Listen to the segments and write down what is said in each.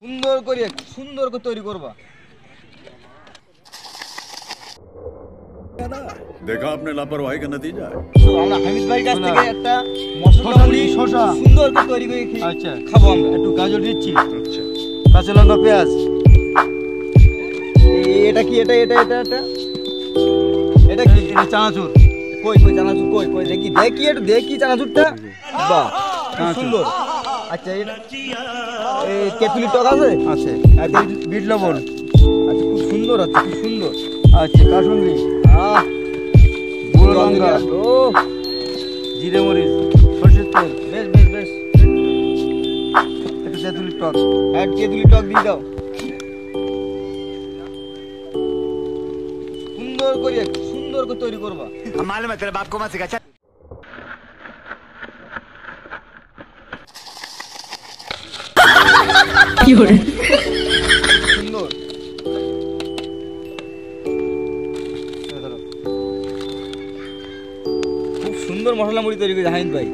সুন্দর করে তৈরি করবা। देखा आपने लापरवाही का नतीजा है। তো আমরা হামিদ ভাইয়ের কাছ থেকে একটা মশলা মুড়ি সুন্দর করে তৈরি করে আচ্ছা খাবো আমরা। একটু গাজর দিচ্ছি, अच्छा কাঁচা লঙ্কা, পেঁয়াজ। এটা কি? এটা এটা এটা এটা এটা কি? এটা চানাচুর। কই চানাচুর কই দেখি একটু দেখি চানাচুরটা। বাহ খুব সুন্দর। আচ্ছা এটা এই তেঁতুলির টক আছে? আছে। আচ্ছা বিট লবণ। আচ্ছা খুব সুন্দর আছে, খুব সুন্দর। আচ্ছা কাসুন্দি, আহ গুঁড়ো লঙ্কা, ও জিরে মরিচ, সরষের তেল, বেশ একটু তেঁতুলির টক। এক তেঁতুলির টক দিয়ে দাও। সুন্দর করে তৈরি করবা। मालूम है तेरे बाप को मत सिखा। चल সুন্দর। খুব সুন্দর মশলা মুড়ি তৈরি করেছে হামিদ ভাই।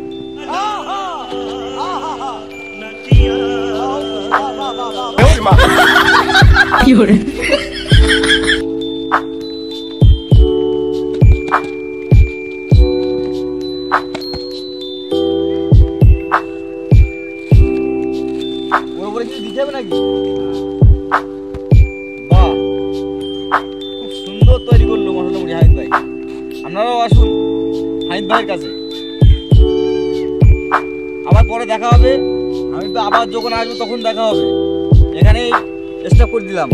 ওর উপরে কিছু দিতে হবে নাকি? বাহ খুব সুন্দর তৈরি করলো মশলা মুড়ি হামিদ ভাই। আপনারাও আসুন হামিদ ভাইয়ের কাছে। আবার পরে দেখা হবে। আমি তো আবার যখন আসবো তখন দেখা হবে। এখানেই স্টপ করে দিলাম।